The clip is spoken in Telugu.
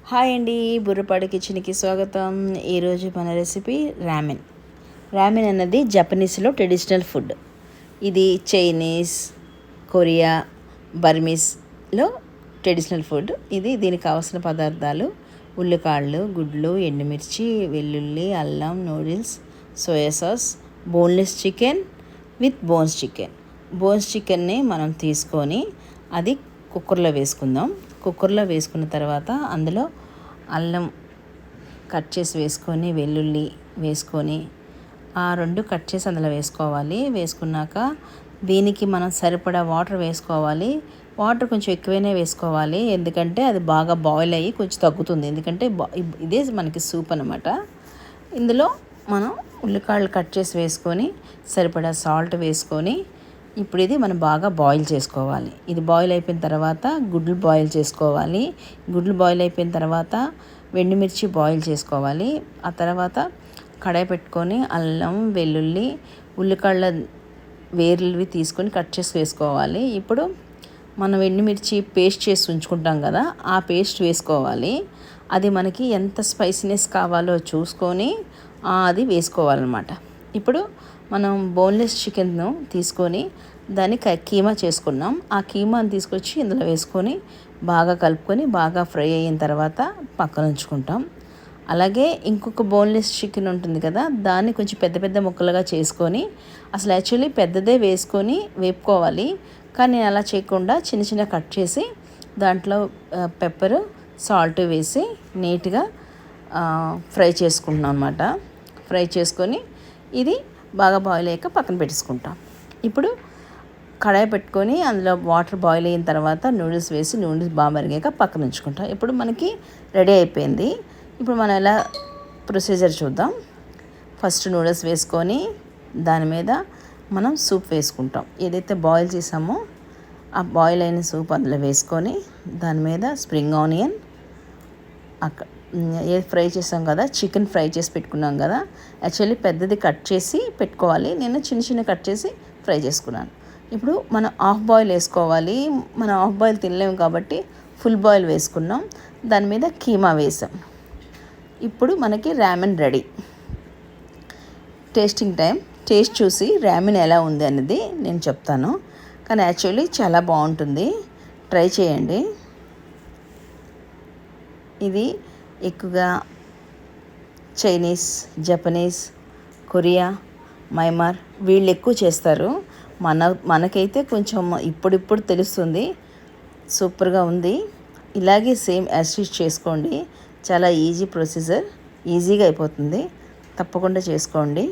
హాయ్ అండి, బుర్రపాడు కిచెన్కి స్వాగతం. ఈరోజు మన రెసిపీ రామెన్. రామెన్ అన్నది జపనీస్లో ట్రెడిషనల్ ఫుడ్. ఇది చైనీస్, కొరియా, బర్మీస్లో ట్రెడిషనల్ ఫుడ్. దీనికి కావాల్సిన పదార్థాలు: ఉల్లికాళ్ళు, గుడ్లు, ఎండుమిర్చి, వెల్లుల్లి, అల్లం, noodles, soya sauce, boneless chicken with bones చికెన్ని మనం తీసుకొని అది కుక్కర్లో వేసుకుందాం. కుక్కర్లో వేసుకున్న తర్వాత అందులో అల్లం కట్ చేసి వేసుకొని, వెల్లుల్లి వేసుకొని, ఆ రెండు కట్ చేసి అందులో వేసుకోవాలి. వేసుకున్నాక దీనికి మనం సరిపడా వాటర్ వేసుకోవాలి. వాటర్ కొంచెం ఎక్కువనే వేసుకోవాలి, ఎందుకంటే అది బాగా బాయిల్ అయ్యి కొంచెం తగ్గుతుంది. ఎందుకంటే ఇదే మనకి సూప్ అన్నమాట. ఇందులో మనం ఉల్లికాయలు కట్ చేసి వేసుకొని, సరిపడా సాల్ట్ వేసుకొని, ఇప్పుడు ఇది మనం బాగా బాయిల్ చేసుకోవాలి. ఇది బాయిల్ అయిపోయిన తర్వాత గుడ్లు బాయిల్ చేసుకోవాలి. గుడ్లు బాయిల్ అయిపోయిన తర్వాత ఎండుమిర్చి బాయిల్ చేసుకోవాలి. ఆ తర్వాత కడాయి పెట్టుకొని అల్లం, వెల్లుల్లి, ఉల్లికాళ్ళ వేర్లు తీసుకొని కట్ చేసి వేసుకోవాలి. ఇప్పుడు మనం ఎండుమిర్చి పేస్ట్ చేసి ఉంచుకుంటాం కదా, ఆ పేస్ట్ వేసుకోవాలి. అది మనకి ఎంత స్పైసీనెస్ కావాలో చూసుకొని అది వేసుకోవాలన్నమాట. ఇప్పుడు మనం బోన్లెస్ చికెన్ను తీసుకొని దాన్ని కీమా చేసుకున్నాం. ఆ కీమాని తీసుకొచ్చి ఇందులో వేసుకొని బాగా కలుపుకొని బాగా ఫ్రై అయిన తర్వాత పక్కన ఉంచుకుంటాం. అలాగే ఇంకొక బోన్లెస్ చికెన్ ఉంటుంది కదా, దాన్ని కొంచెం పెద్ద పెద్ద ముక్కలుగా చేసుకొని, అసలు యాక్చువల్లీ పెద్దదే వేసుకొని వేపుకోవాలి, కానీ నేను అలా చేయకుండా చిన్న చిన్న కట్ చేసి దాంట్లో పెప్పర్, సాల్ట్ వేసి నీట్గా ఫ్రై చేసుకుంటున్నాం అన్నమాట. ఫ్రై చేసుకొని ఇది బాగా బాయిల్ అయ్యాక పక్కన పెట్టేసుకుంటాం. ఇప్పుడు కడాయి పెట్టుకొని అందులో వాటర్ బాయిల్ అయిన తర్వాత నూడిల్స్ వేసి, నూడిల్స్ బాగా మరిగాక పక్కన ఉంచుకుంటాం. ఇప్పుడు మనకి రెడీ అయిపోయింది. ఇప్పుడు మనం ఎలా ప్రొసీజర్ చూద్దాం. ఫస్ట్ నూడిల్స్ వేసుకొని దాని మీద మనం సూప్ వేసుకుంటాం. ఏదైతే బాయిల్ చేసామో ఆ బాయిల్ అయిన సూప్ అందులో వేసుకొని దాని మీద స్ప్రింగ్ ఆనియన్, ఏది ఫ్రై చేసాం కదా, చికెన్ ఫ్రై చేసి పెట్టుకున్నాం కదా, యాక్చువల్లీ పెద్దది కట్ చేసి పెట్టుకోవాలి, నేను చిన్న చిన్న కట్ చేసి ఫ్రై చేసుకున్నాను. ఇప్పుడు మనం హాఫ్ బాయిల్ వేసుకోవాలి. మనం హాఫ్ బాయిల్ తినలేము కాబట్టి ఫుల్ బాయిల్ వేసుకున్నాం. దాని మీద కీమా వేసాం. ఇప్పుడు మనకి రామెన్ రెడీ. Tasting time. టేస్ట్ చూసి రామెన్ ఎలా ఉంది అనేది నేను చెప్తాను, కానీ యాక్చువల్లీ చాలా బాగుంటుంది. ట్రై చేయండి. ఇది ఎక్కువగా చైనీస్, జపనీస్, కొరియా, మయన్మార్ వీళ్ళు ఎక్కువ చేస్తారు. మనకైతే కొంచెం ఇప్పుడిప్పుడు తెలుస్తుంది. సూపర్గా ఉంది. ఇలాగే సేమ్ యాసిడ్ చేసుకోండి. చాలా ఈజీ ప్రొసీజర్, ఈజీగా అయిపోతుంది. తప్పకుండా చేసుకోండి.